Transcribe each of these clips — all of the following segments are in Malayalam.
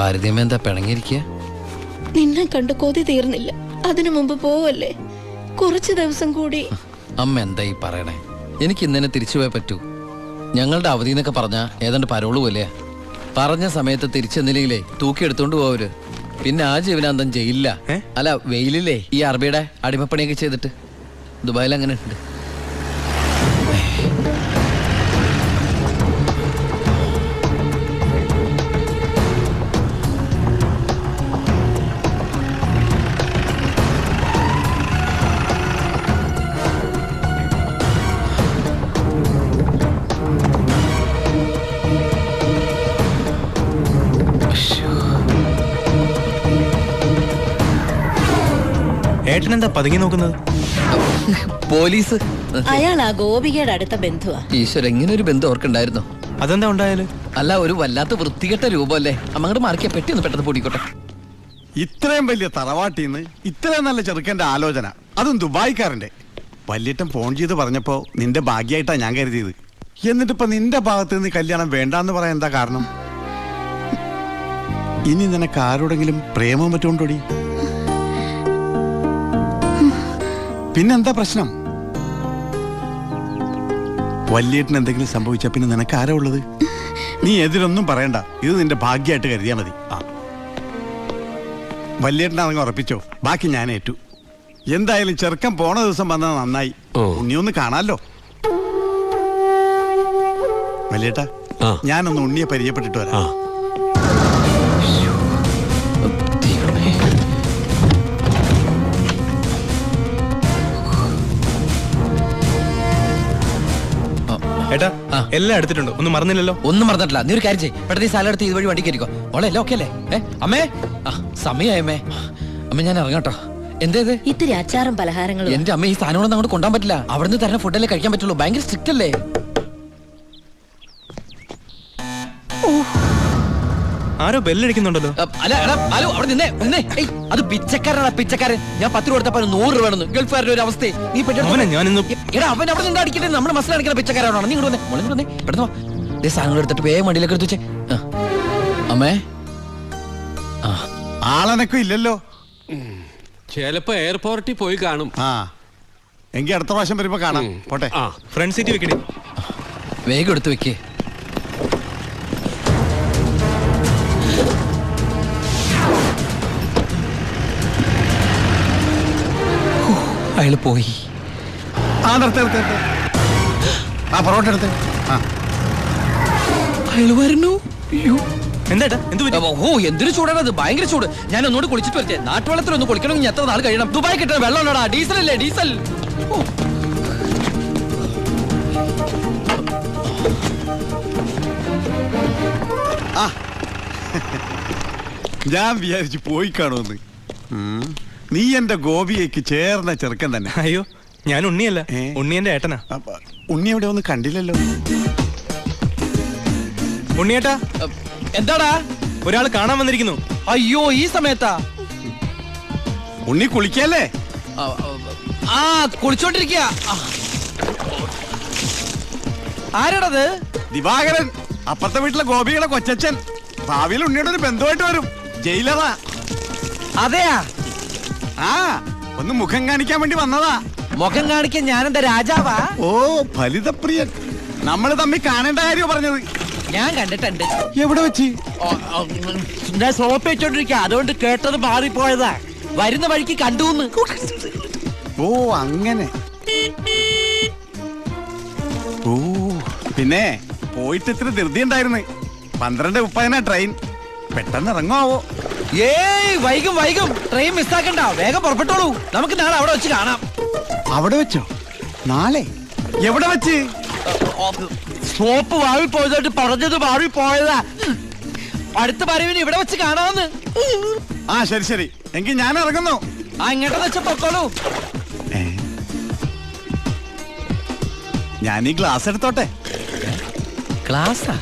ഭാരതീയമ്മ എന്താ പിണങ്ങിയിരിക്കുക? നിന്നെ കണ്ട് കൊതി തീർന്നില്ല. അതിനു മുമ്പ് പോവല്ലേ, കുറച്ച് ദിവസം കൂടി. അമ്മ എന്താ ഈ പറയണേ? എനിക്ക് ഇന്നെ തിരിച്ചു പോയേ പറ്റൂ. ഞങ്ങളുടെ അവധി എന്നൊക്കെ പറഞ്ഞ ഏതാണ്ട് പരോള് പോലെയാ. പറഞ്ഞ സമയത്ത് തിരിച്ചെന്നില്ലെങ്കിലേ തൂക്കി എടുത്തോണ്ട് പോവര്. പിന്നെ ആ ജീവനാന്തം ജയിലില്ല. അല്ല, വെയിലില്ലേ ഈ അറബിയുടെ അടിമപ്പണിയൊക്കെ ചെയ്തിട്ട്. ദുബായിൽ അങ്ങനെ ഉണ്ട്. ഏട്ടനെന്താ പതുങ്ങി നോക്കുന്നത്? പോലീസ്. അയാൾ ആ ഗോപികയുടെ അടുത്ത ബന്ധുവാ. ഈശ്വര, ഇങ്ങനെ ഒരു ബന്ധം ഓർക്കുണ്ടായിരുന്നോ? അതെന്താ ഉണ്ടായാലും? അല്ല, ഒരു വല്ലാത്ത വൃത്തികെട്ട രൂപമല്ലേ. അമ്മങ്ങോട്ട് മാറിക്കാ, പെട്ടി ഒന്ന് പെട്ടെന്ന് പൊടിക്കോട്ടെ. ഇത്രയും വലിയ തറവാട്ടിന്ന് ഇത്രയും നല്ല ചെറുക്കന്റെ ആലോചന, അതും ദുബായിക്കാരന്റെ. വല്യേട്ടൻ ഫോൺ ചെയ്ത് പറഞ്ഞപ്പോ നിന്റെ ഭാഗ്യമായിട്ടാ ഞാൻ കരുതിയത്. എന്നിട്ടിപ്പോ നിന്റെ ഭാഗത്ത് നിന്ന് കല്യാണം വേണ്ടാന്ന് പറയാൻ എന്താ കാരണം? ഇനി നിനക്ക് ആരോടെങ്കിലും പ്രേമം പറ്റുകൊണ്ടോടി? പിന്നെന്താ പ്രശ്നം? വല്യേട്ടന് എന്തെങ്കിലും സംഭവിച്ചാ പിന്നെ നിനക്ക് ആരാ ഉള്ളത്? നീ എതിരൊന്നും പറയണ്ട, ഇത് നിന്റെ ഭാഗ്യമായിട്ട് കരുതിയാ മതി. വല്യേട്ടനാണെങ്കിൽ ഉറപ്പിച്ചോ, ബാക്കി ഞാൻ ഏറ്റു. എന്തായാലും ചെറുക്കൻ പോണ ദിവസം വന്നത് നന്നായി. ഉണ്ണിയൊന്ന് കാണാലോ. വല്യേട്ടാ, ഞാനൊന്ന് ഉണ്ണിയെ പരിചയപ്പെട്ടിട്ട് വരാം. ഏട്ടാ, എല്ലാം എടുത്തിട്ടുണ്ടോ? ഒന്നും മറന്നില്ലല്ലോ? ഒന്നും മറന്നിട്ടില്ല. നീ ഒരു കാര്യം ചെയ്യ്, പെട്ടെന്ന് ഈ സാധനം എടുത്ത് ഇതുവഴി വണ്ടി കയറിക്കോ. ഓളെ എല്ലാം ഓക്കെ അല്ലേ? അമ്മേ, സമയമായമ്മേ. അമ്മ ഞാൻ ഇറങ്ങാട്ടോ. എന്തേത്? ഇത്തിരി അച്ചാറും പലഹാരങ്ങളും. എന്റെ അമ്മ, ഈ സാധനങ്ങളൊന്നും അങ്ങോട്ട് കൊണ്ടാൻ പറ്റില്ല. അവിടുന്ന് തരുന്ന ഫുഡല്ലേ കഴിക്കാൻ പറ്റുള്ളൂ. ഭയങ്കര സ്ട്രിക്റ്റ് അല്ലേ? ആരോ ബെല്ലടിക്കുന്നുണ്ടല്ലോ. അല്ല, ഹലോ, അവിടെ നിന്നേ. അത് പിച്ചക്കാരനാണ്, പിച്ചക്കാരൻ. ഞാൻ 10 രൂപ കൊടുത്തപ്പോ 100 രൂപ വേണമെന്ന്. ഗൾഫുകാരുടെ ഒരു അവസ്ഥ നീ എടാ, അവൻ അവിടെ നിന്ന് അടിക്കട്ടെ. നമ്മുടെ മസിൽ അടിക്കുന്ന പിച്ചക്കാരാണോ? നീ ഇങ്ങോട്ട് വന്നേ, പെട്ടെന്ന് വാ. സാധനങ്ങൾ എടുത്തിട്ട് വേഗം വണ്ടിയിലേക്ക് എടുത്ത് വെച്ചേ. അമ്മേ, ആളനക്കും ഇല്ലല്ലോ. ചിലപ്പോ എയർപോർട്ടിൽ പോയി കാണും. എങ്കിൽ അടുത്ത പ്രാവശ്യം വരുമ്പോ കാണാം. പോട്ടെ. ഫ്രണ്ട് സീറ്റ് വെക്കണേ. വേഗം എടുത്ത് വെക്കേ. അയാള് പോയി. പൊറോട്ട എടുത്ത്. അയാള് വരുന്നു. എന്താ എന്തൊരു ചൂടാണത്, ഭയങ്കര ചൂട്. ഞാൻ ഒന്നുകൂടി കുളിച്ചിട്ട് വരട്ടെ. നാട്ടുവെള്ളത്തിൽ ഒന്ന് കുളിക്കണമെങ്കിൽ എത്ര നാൾ കഴിയണം? ദുബായ് കിട്ടുന്ന വെള്ളമുള്ളടാ, ഡീസൽ അല്ലേ, ഡീസൽ. ഞാൻ വിചാരിച്ചു പോയി കാണുമെന്ന്. നീ എന്റെ ഗോപിയേക്ക് ചേർന്ന ചെറുക്കൻ തന്നെ. അയ്യോ, ഞാൻ ഉണ്ണിയല്ല, ഉണ്ണി എന്റെ ഏട്ടനാ. ഉണ്ണി എവിടെ ഒന്നും കണ്ടില്ലല്ലോ. ഉണ്ണിയേട്ടാ, എന്താടാ? ഒരാൾ കാണാൻ വന്നിരിക്കുന്നു. അയ്യോ, ഈ സമയത്താ? ഉണ്ണി കുളിക്കല്ലേ? കുളിച്ചോണ്ടിരിക്കുക. ആരാടത്? ദിവാകരൻ, അപ്പുറത്തെ വീട്ടിലെ ഗോപിയുടെ കൊച്ചച്ഛൻ. ഭാവിയിൽ ഉണ്ണിയുടെ ഒരു ബന്ധുവായിട്ട് വരും. ജയിലറാ. അതെയാ? ഒന്ന് മുഖം കാണിക്കാൻ വേണ്ടി വന്നതാ. മുഖം കാണിക്കാൻ ഞാനെന്താ രാജാവാ? ഓ, ഫലിതപ്രിയൻ. നമ്മള് തമ്മിൽ കാണേണ്ട കാര്യം പറഞ്ഞത്. ഞാൻ കണ്ടിട്ടുണ്ട്. എവിടെ വെച്ച്? ഞാൻ സോപ്പ് വെച്ചോണ്ടിരിക്കുക, അതുകൊണ്ട് കേട്ടത് മാറിപ്പോയതാ. വരുന്ന വഴിക്ക് കണ്ടുന്ന്. ഓ, അങ്ങനെ. ഓ, പിന്നെ പോയിട്ട് ഇത്ര ധൃതി ഉണ്ടായിരുന്നു. 12:30 ട്രെയിൻ. പെട്ടെന്ന് ഇറങ്ങുവോ? ഏയ്, വൈകും. ട്രെയിൻ മിസ്സാക്കണ്ട, വേഗം പുറപ്പെട്ടോളൂ. നമുക്ക് നാളെ അവിടെ വെച്ച് കാണാം. അവിടെ വെച്ചോ? നാളെ? എവിടെ വെച്ച്? സോപ്പ് വാഴി പോയതായിട്ട് പറഞ്ഞത് മാറി പോയതാ. അടുത്ത വരവിന് ഇവിടെ വെച്ച് കാണാന്ന്. ശരി. എങ്കിൽ ഞാൻ ഇറങ്ങുന്നു. ഇങ്ങോട്ടെന്ന് വെച്ച പൊക്കോളൂ. ഞാൻ ഈ ഗ്ലാസ് എടുത്തോട്ടെ. ഗ്ലാസാ?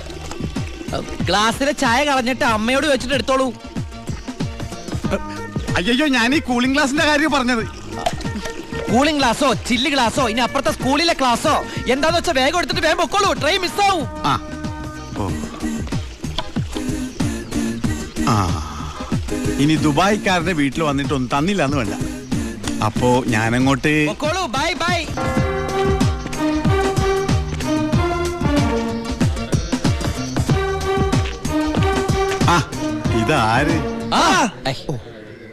ഗ്ലാസ്സിലെ ചായ കളഞ്ഞിട്ട് അമ്മയോട് വെച്ചിട്ട് എടുത്തോളൂ. അയ്യോ, ഞാൻ ഈ കൂളിംഗ് ഗ്ലാസിന്റെ കാര്യം പറഞ്ഞത്. കൂളിംഗ് ഗ്ലാസോ ചില്ല് ഗ്ലാസോ ഇനി അപ്പുറത്തെ സ്കൂളിലെ ക്ലാസ്സോ എന്താന്ന് വെച്ചാൽ വേഗം എടുത്തിട്ട് വേഗം പൊക്കോളൂ. ട്രെയിൻ മിസ്സാവും. ഇനി ദുബായിക്കാരന്റെ വീട്ടിൽ വന്നിട്ടൊന്നും തന്നില്ല എന്ന് വേണ്ട. അപ്പോ ഞാനങ്ങോട്ട് ബൈ ബൈ. ആ ഇതാര്?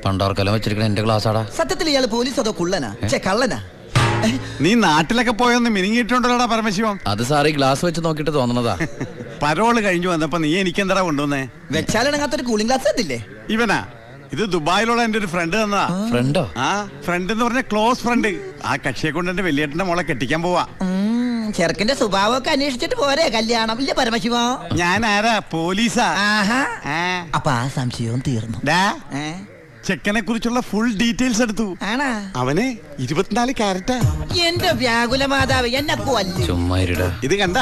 പണ്ടോർക്കലം വെച്ചിരിക്കണ എന്റെ ക്ലാസ്സാടാ. സത്യത്തിൽ ഇയാള് പോലീസ് അതോ കുള്ളനാ കള്ളനാ? നീ നാട്ടിലൊക്കെ പോയൊന്ന് മിനിങ്ങിയിട്ടുണ്ടല്ലോടാ പരമശിവം. അത് സാറി ഗ്ലാസ് വെച്ച് നോക്കിട്ട് തോന്നണതാ. പരോള് കഴിഞ്ഞു വന്നപ്പോ നീ എനിക്കെന്താ കൊണ്ടുവന്നേ? വെച്ചാലിണങ്ങാത്തൊരു കൂളിംഗ് ഗ്ലാസ് എന്തില്ലേ? ഇവനാ? ഇത് ദുബായിലുള്ള എന്റെ ഒരു ഫ്രണ്ട് തന്നതാ. ഫ്രണ്ടോ? ആ ഫ്രണ്ട് എന്ന് പറഞ്ഞ ക്ലോസ് ഫ്രണ്ട്. ആ കക്ഷിയെ കൊണ്ട് എന്റെ വലിയേട്ടന്റെ മോളെ കെട്ടിക്കാൻ പോവാ. ചെറുക്കന്റെ സ്വഭാവമൊക്കെ അന്വേഷിച്ചിട്ട് പോരെ കല്യാണം ഇല്ല പരമശിവ? ഞാൻ ആരാ? പോലീസാ. അപ്പൊ ആ സംശയവും തീർന്നു. ചെക്കനെ കുറിച്ചുള്ള ഫുൾ ഡീറ്റെയിൽസ് എടുത്തു. ആണാ? അവന് 24 ക്യാരറ്റാ. എന്റെ വ്യാകുല മാതാവ് എന്നെ കൊല്ലു. ചുമ്മാ ഇരുടാ. ഇത് കണ്ട,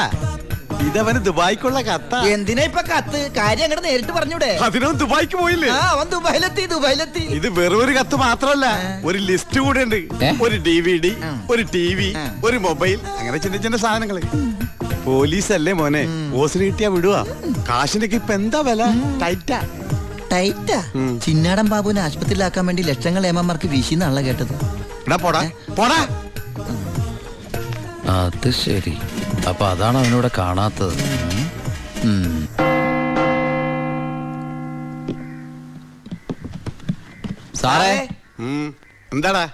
ഇതവന് ദുബായിക്കുള്ള കത്താ. എന്തിനാ ഇപ്പൊ കത്ത്? കാര്യം അങ്ങോട്ട് നേരിട്ട് പറഞ്ഞൂടെ? അതിനും ദുബായിക്ക് പോയില്ലേ? അവൻ ദുബായിലെത്തി. ഇത് വെറും ഒരു കത്ത് മാത്രമല്ല, ഒരു ലിസ്റ്റ് കൂടെ ഉണ്ട്. ഒരു DVD, ഒരു TV, ഒരു മൊബൈൽ, അങ്ങനെ ചിന്ന ചിന്ന സാധനങ്ങള്. പോലീസല്ലേ മോനെ, ഓസിന് കിട്ടിയാ വിടുവാ. കാശിനൊക്കെ ഇപ്പൊ എന്താ വില? ടൈറ്റാ. ചിന്നാടൻ ബാബുവിനെ ആശുപത്രിയിലാക്കാൻ വേണ്ടി ലക്ഷങ്ങൾ ഏമാർക്ക് വീശിന്നാണല്ലോ കേട്ടത്. പോടാ പോടാ. അത് ശരി. അപ്പൊ അതാണ് അവനോട് കാണാത്തത്. സാറേ. എന്താടാ?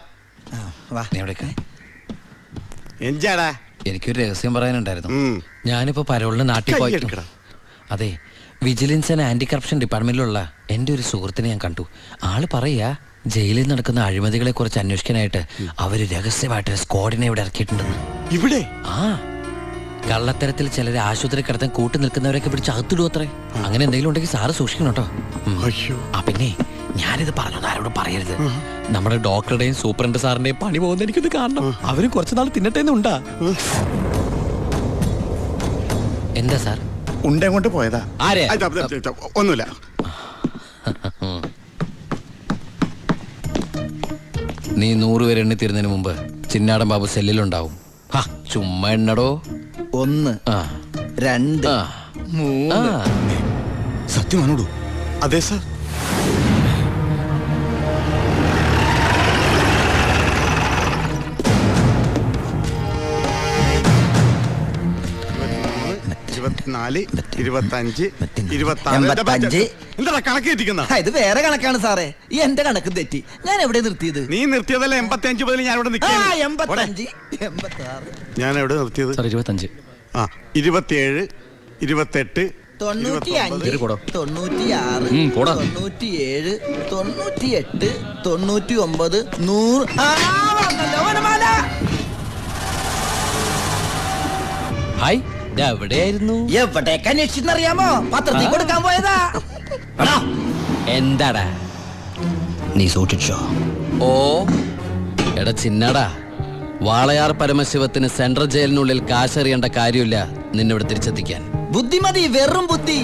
നീ എവിടേക്കാ? എന്താടാ? എനിക്കൊരു രഹസ്യം പറയാനുണ്ടായിരുന്നു. ഞാനിപ്പോ പരോളിന് നാട്ടിൽ പോയി. അതെ, വിജിലൻസ് ആൻഡ് ആന്റി കറപ്ഷൻ ഡിപ്പാർട്ട്മെന്റിലുള്ള എന്റെ ഒരു സുഹൃത്തിനെ ഞാൻ കണ്ടു. ആള് പറയാ ജയിലിൽ നടക്കുന്ന അഴിമതികളെ കുറിച്ച് അന്വേഷിക്കാനായിട്ട് അവര് രഹസ്യമായിട്ട് സ്ക്വാഡിനെ ഇവിടെ ഇറക്കിയിട്ടുണ്ടെന്ന്. ഇവിടെ? ആ, കള്ളത്തരത്തിൽ ചിലരെ ആശുപത്രി കിടത്താൻ കൂട്ടി നിൽക്കുന്നവരൊക്കെ പിടിച്ച് അകത്തിടും അത്രേ. അങ്ങനെ എന്തെങ്കിലും ഉണ്ടെങ്കിൽ സാറ് സൂക്ഷിക്കണം കേട്ടോ. ആ പിന്നെ ഞാനിത് പറഞ്ഞു ആരോടും പറയരുത്. നമ്മുടെ ഡോക്ടറുടെയും സൂപ്രണ്ട് സാറിന്റെയും പണി പോകുന്ന എനിക്കൊന്ന് കാണണം. അവര് കുറച്ചു നാൾ തിന്നട്ടേന്നുണ്ടാ. എന്താ സാർ? ഉണ്ടങ്ങോട്ട് പോയതാ. ആരെ? ഒന്നുമില്ല. നീ 100 പേര് എണ്ണി തീരുന്നതിന് മുമ്പ് ചിന്നാടൻ ബാബു സെല്ലിലുണ്ടാവും. ചുമ്മാ എണ്ണടോ. 1 2 3. സത്യമാണോടൂ? അതെ സാർ. എന്താ കണക്ക് തെറ്റിക്കുന്ന? ഇത് വേറെ കണക്കാണ് സാറേ. എന്റെ കണക്ക് തെറ്റി. ഞാൻ എവിടെ നിർത്തിയത്? നീ നിർത്തിയതല്ല 85 മുതൽ ഞാൻ ഇവിടെ നിൽക്കാം. 85 86. ഞാൻ എവിടെ നിർത്തിയത്? 25. 27 28 95 96 97 98 99 100. ഹായ്, എവിടെയായിരുന്നു? എവിടേക്ക് അന്വേഷിച്ചെന്നറിയാമോ? പത്രത്തിൽ കൊടുക്കാൻ പോയതാ. എന്താടാ നീ സൂക്ഷിച്ചോ? ഓ എടാ ചിന്നടാ, വാളയാർ പരമശിവത്തിന് സെൻട്രൽ ജയിലിനുള്ളിൽ കാശറിയേണ്ട കാര്യമില്ല നിന്നിവിടെ തിരിച്ചെത്തിക്കാൻ. ബുദ്ധിമതി, വെറും ബുദ്ധി.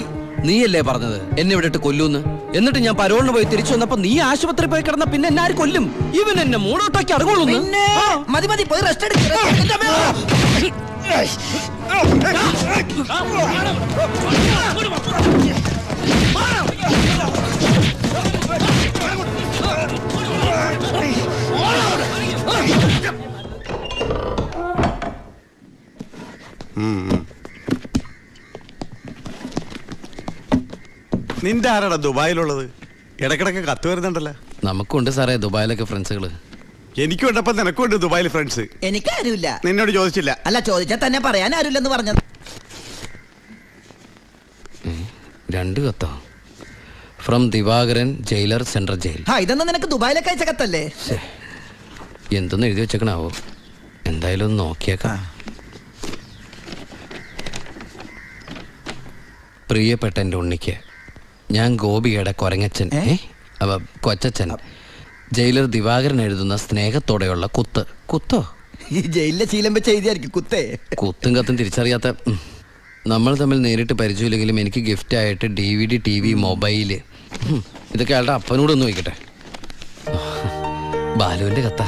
നീയല്ലേ പറഞ്ഞത് എന്നെ ഇവിടെ ഇട്ട് കൊല്ലൂന്ന്? എന്നിട്ട് ഞാൻ പരോളിന് പോയി തിരിച്ചു വന്നപ്പോ നീ ആശുപത്രി പോയി കിടന്ന പിന്നെ എന്നെ ആര് കൊല്ലും? ഇവൻ എന്നെ മൂടോട്ടാക്കി അടങ്ങുള്ളൂ. മതി പോയി റെസ്റ്റ് എടുക്ക. നിന്റെ ആരാടാ ദുബായിലുള്ളത്? ഇടക്കിടക്ക് കത്ത് വരുന്നുണ്ടല്ലോ. നമുക്കുണ്ട് സാറേ ദുബായിലൊക്കെ ഫ്രണ്ട്സുകള്. എനിക്കുണ്ടപ്പോ നിനക്കുണ്ട് ദുബായിൽ ഫ്രണ്ട്സ്. എനിക്കാരുമില്ല. നിന്നോട് ചോദിച്ചില്ല? അല്ല, ചോദിച്ചാൽ തന്നെ പറയാൻ ആരുമില്ലെന്ന് പറഞ്ഞത്. 2 കത്തോ? From Divakaran, jailer, central jail. ഇതൊന്നും നിനക്ക് ദുബായിലൊക്കെ അയച്ച കത്തല്ലേ? എന്തൊന്നും എഴുതി വെച്ചേക്കണാവോ? എന്തായാലും ഒന്ന് നോക്കിയേക്കാം. പ്രിയപ്പെട്ട എൻ്റെ ഉണ്ണിക്ക്, ഞാൻ ഗോപിയുടെ കൊരങ്ങച്ചൻ, കൊച്ചച്ചൻ, ജയിലർ ദിവാകരൻ എഴുതുന്ന സ്നേഹത്തോടെയുള്ള കുത്ത്. കുത്തോ? ഈ ജയിലിലെ ശീലം വെച്ച് എഴുതിയായിരിക്കും കുത്തേ. കുത്തും കത്തും തിരിച്ചറിയാത്ത നമ്മൾ തമ്മിൽ നേരിട്ട് പരിചയമില്ലെങ്കിലും എനിക്ക് ഗിഫ്റ്റായിട്ട് DVD, TV, മൊബൈല്, ഇതൊക്കെ അയാളുടെ അപ്പനോടൊന്ന് വയ്ക്കട്ടെ. ബാലുവിന്റെ കത്ത.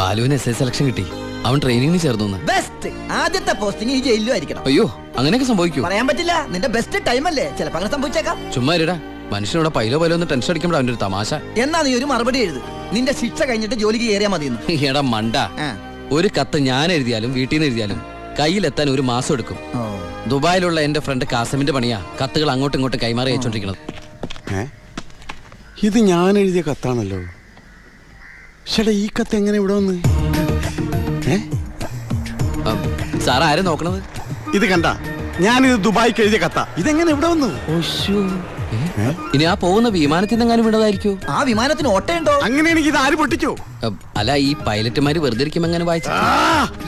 ബാലുവിന് എസ് ഐ സെലക്ഷൻ കിട്ടി. അവൻ ട്രെയിനിങ്ങിന് ചേർന്നു. ബെസ്റ്റ് ആദ്യത്തെ പോസ്റ്റിംഗ് ഈ ജയിലിലും ആയിരിക്കണം. അയ്യോ, അങ്ങനെയൊക്കെ സംഭവിക്കൂ? പറയാൻ പറ്റില്ല, നിന്റെ ബെസ്റ്റ് ടൈം അല്ലേ, ചിലപ്പോ അങ്ങനെ സംഭവിച്ചേക്കാം. ചുമ്മാ ഇരടാ, മനുഷ്യനോട് പൈലോ ഒന്ന് ടെൻഷൻ അടിക്കുമ്പോൾ അവൻ്റെ ഒരു തമാശ. എന്നാ നീ ഒരു മറുപടി എഴുത്, നിന്റെ ശിക്ഷ കഴിഞ്ഞിട്ട് ജോലിക്ക് കയറിയാ മതി. എടാ മണ്ട, ഒരു കത്ത് ഞാൻ എഴുതിയാലും വീട്ടിൽ നിന്ന് എഴുതിയാലും കയ്യിലെത്താൻ ഒരു മാസം എടുക്കും. ദുബായിലുള്ള എന്റെ ഫ്രണ്ട് കാസമിന്റെ പണിയാ കത്തുകൾ അങ്ങോട്ടും ഇങ്ങോട്ടും കൈമാറി അയച്ചോണ്ടിരിക്കുന്നത്. ഇത് ഞാൻ എഴുതിയ കത്താണല്ലോ. ചേട്ടാ, ഈ കത്ത് എങ്ങനെ ഇവിടെ വന്ന്? സാർ ആരും നോക്കണത്? ഇത് കണ്ട, ഞാനിത് ദുബായിക്ക് എഴുതിയ കത്ത. ഇതെങ്ങനെ ഇവിടെ വന്നു? ഇനി ആ പോകുന്ന വിമാനത്തിൽ നിന്നെങ്ങാനും വിടതായിരിക്കോ? ആ വിമാനത്തിന് ഓട്ടയുണ്ടോ? അങ്ങനെയാണെങ്കിൽ ഇത് ആര് പൊട്ടിച്ചോ? അല്ല, ഈ പൈലറ്റുമാര് വെറുതെ ഇരിക്കും എങ്ങനെ വായിച്ചു?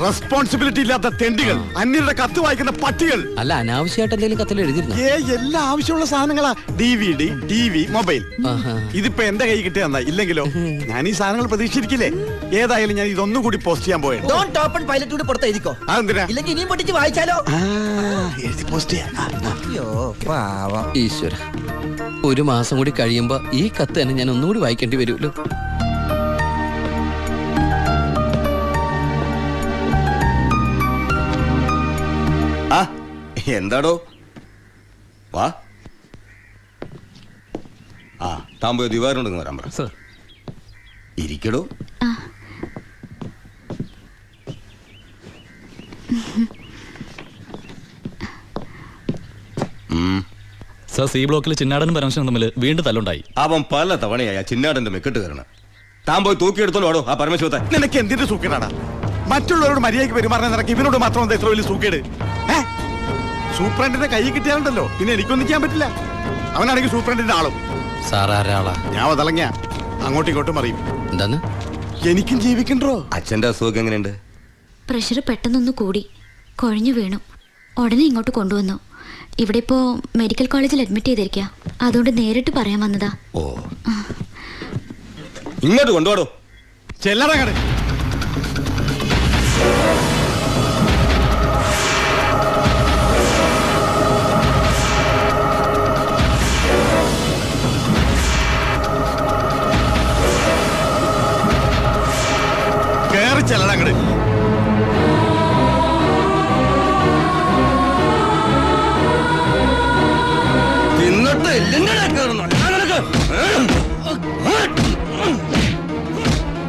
റെസ്പോൺസിബിലിറ്റി ഇല്ലാത്ത തെണ്ടികൾ, അന്യരുടെ കത്ത് വായിക്കുന്ന പട്ടികൾ. അല്ല, അനാവശ്യമായിട്ട് എന്തെങ്കിലും കത്തിൽ എഴുതിയിരുന്നു? എല്ലാ ആവശ്യമുള്ള സാധനങ്ങളാ. DVD, TV, mobile. ഇതിപ്പോ എന്റെ കൈ കിട്ടിയ ഇല്ലെങ്കിലോ? ഞാൻ ഈ സാധനങ്ങൾ പ്രതീക്ഷിച്ചിരിക്കില്ലേ? ഏതായാലും ഞാൻ ഇതൊന്നും കൂടി പോസ്റ്റ് ചെയ്യാൻ പോയത്. ഡോണ്ട് ഓപ്പൺ പൈലറ്റ് കൂടി പുറത്ത് എഴുതിക്കോ. അതെന്തിനാ? ഇല്ലെങ്കിൽ ഇനിയും പൊട്ടിച്ച് വായിച്ചാലോ? എഴുതി പോസ്റ്റ് ചെയ്യാം. അയ്യോ പാവം. ഈശ്വര, ഒരു മാസം കൂടി കഴിയുമ്പോ ഈ കത്ത് തന്നെ ഞാൻ ഒന്നുകൂടി വായിക്കേണ്ടി വരുമല്ലോ. എന്താടോ? വാ. താൻ പോയി ദിവാറിനോട് വരാൻ പറ. ഇരിക്കടോ. സർ, സി ബ്ലോക്കിൽ ചിന്നാടനും പരമശിവനും തമ്മിൽ വീണ്ടും തല്ലുണ്ടായി. അവൻ പല തവണയായി ആ ചിന്നാടന്റെ മെക്കെട്ട് കയറണം. താൻ പോയി തൂക്കിയെടുത്തോളൂ ആടോ ആ പരമശിവത്തെ. നിനക്ക് എന്തിന്റെ സൂക്കേടാണ്? മറ്റുള്ളവരോട് മര്യാദയ്ക്ക് പെരുമാറാൻ നിനക്ക് ഇവനോട് മാത്രം എത്ര വലിയ സൂക്കേട്? സൂപ്രണ്ടിന്റെ കൈ കിട്ടിയാലുണ്ടല്ലോ പിന്നെ എനിക്കൊന്നും ചെയ്യാൻ പറ്റില്ല. അവനാണെങ്കിൽ സൂപ്രണ്ടിന്റെ ആളും. സാറാരാളാ? ഞാൻ അതളങ്ങിയ അങ്ങോട്ടും ഇങ്ങോട്ടും അറിയും. എന്താന്ന്? എനിക്കും ജീവിക്കണ്ടോ? അച്ഛന്റെ അസുഖം എങ്ങനെയുണ്ട്? പ്രഷർ പെട്ടെന്നൊന്ന് കൂടി കുഴഞ്ഞു വീണു. ഉടനെ ഇങ്ങോട്ട് കൊണ്ടുവന്നു. ഇവിടെ ഇപ്പോ മെഡിക്കൽ കോളേജിൽ അഡ്മിറ്റ് ചെയ്തിരിക്കുക. അതുകൊണ്ട് നേരിട്ട് പറയാൻ വന്നതാ. ഓ, ഇങ്ങോട്ട് കൊണ്ടുപോടോ. ചെല്ലട കട. കേറി ചെല്ലട കട.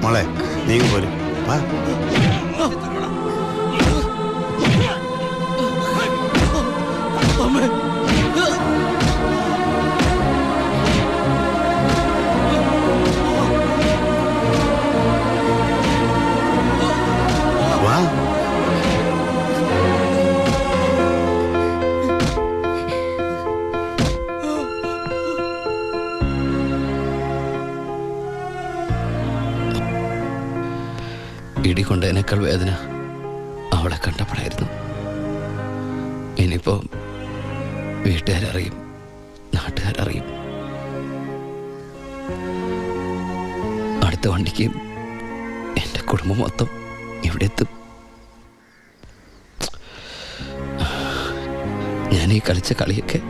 മോളെ, നീ പോരും. വാ. ഇടി കൊണ്ടതിനേക്കാൾ വേദന അവളെ കണ്ടപ്പോഴായിരുന്നു. ഇനിയിപ്പോ വീട്ടുകാരറിയും, നാട്ടുകാരറിയും. അടുത്ത വണ്ടിക്ക് എൻ്റെ കുടുംബം മൊത്തം ഇവിടെ എത്തും. ഞാൻ ഈ കളിച്ച കളിയൊക്കെ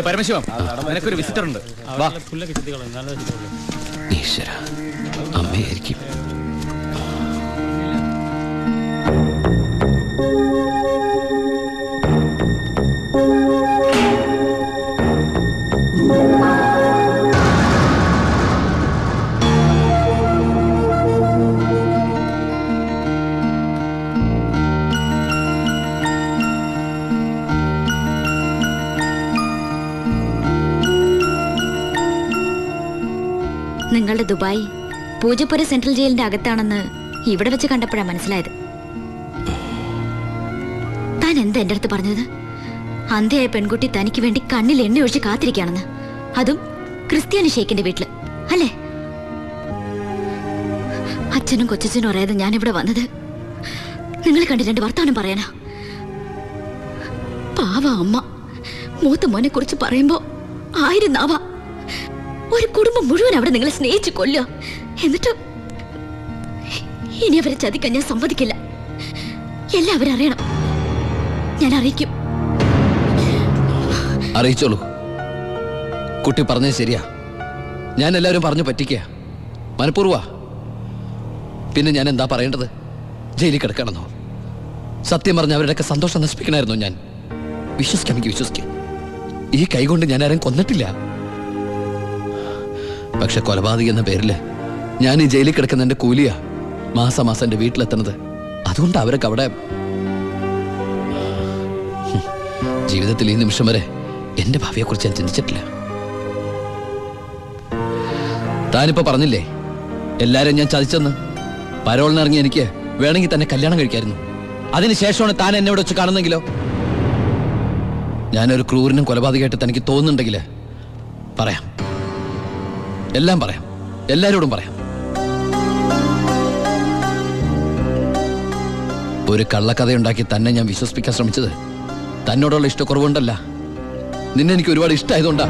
പരമശിവം, നിനക്കൊരു വിസിറ്റർ ഉണ്ട്. ഈശ്വര, അമ്മയായിരിക്കും. നിങ്ങളുടെ ദുബായ് പൂജപ്പുര സെൻട്രൽ ജയിലിന്റെ അകത്താണെന്ന് ഇവിടെ വെച്ച് കണ്ടപ്പോഴാണ് മനസ്സിലായത്. താൻ എന്താ എന്റെ അടുത്ത് പറഞ്ഞത്? അന്ധയായ പെൺകുട്ടി തനിക്ക് വേണ്ടി കണ്ണിൽ എണ്ണ ഒഴിച്ച് കാത്തിരിക്കുകയാണെന്ന്. അതും ക്രിസ്ത്യാനി ഷേഖിന്റെ വീട്ടില്, അല്ലേ? അച്ഛനും കൊച്ചച്ഛനും അറിയാതെ ഞാനിവിടെ വന്നത് നിങ്ങളെ കണ്ട് രണ്ട് വർത്താനം പറയാനാ. പാവ അമ്മ മൂത്ത മോനെ കുറിച്ച് പറയുമ്പോ 1000 നാവ. ഒരു കുടുംബം മുഴുവൻ അവിടെ നിങ്ങളെ സ്നേഹിച്ചു കൊല്ലുക. എന്നിട്ട് ഇനി അവരെ ചതിക്കാൻ ഞാൻ സമ്മതിക്കില്ല. എല്ലാവരും അറിയണം. ഞാൻ അറിയിക്കും. അറിയിച്ചോളൂ. കുട്ടി പറഞ്ഞത് ശരിയാ. ഞാൻ എല്ലാവരും പറഞ്ഞു പറ്റിക്കുക, മനഃപൂർവ്വ. പിന്നെ ഞാൻ എന്താ പറയേണ്ടത്? ജയിലിൽ കിടക്കണമെന്നോ? സത്യം പറഞ്ഞ അവരുടെയൊക്കെ സന്തോഷം നശിപ്പിക്കണമായിരുന്നു ഞാൻ. വിശ്വസിക്കാം, എനിക്ക് വിശ്വസിക്കാം. ഈ കൈകൊണ്ട് ഞാൻ ആരും കൊന്നിട്ടില്ല. പക്ഷെ കൊലപാതകം എന്ന പേരില് ഞാൻ ഈ ജയിലിൽ കിടക്കുന്ന എൻ്റെ കൂലിയാ മാസം എൻ്റെ വീട്ടിലെത്തുന്നത്. അതുകൊണ്ട് അവരൊക്കെ അവിടെ ജീവിതത്തിൽ ഈ നിമിഷം വരെ എൻ്റെ ഭാവിയെക്കുറിച്ച് ഞാൻ ചിന്തിച്ചിട്ടില്ല. താനിപ്പോ പറഞ്ഞില്ലേ എല്ലാരും ഞാൻ ചതിച്ചെന്ന്. പരോളിനിറങ്ങി എനിക്ക് വേണമെങ്കിൽ തന്നെ കല്യാണം കഴിക്കായിരുന്നു. അതിനുശേഷമാണ് താൻ എന്നെ ഇവിടെ വെച്ച് കാണുന്നെങ്കിലോ? ഞാനൊരു ക്രൂരനും കൊലപാതകമായിട്ട് തനിക്ക് തോന്നുന്നുണ്ടെങ്കിൽ പറയാം, എല്ലാം പറയാം, എല്ലാരോടും പറയാം. ഒരു കള്ളക്കഥയുണ്ടാക്കി തന്നെ ഞാൻ വിശ്വസിപ്പിക്കാൻ ശ്രമിച്ചത് തന്നോടുള്ള ഇഷ്ടക്കുറവുണ്ടല്ല, നിന്നെ എനിക്ക് ഒരുപാട് ഇഷ്ടമായതുകൊണ്ടാ.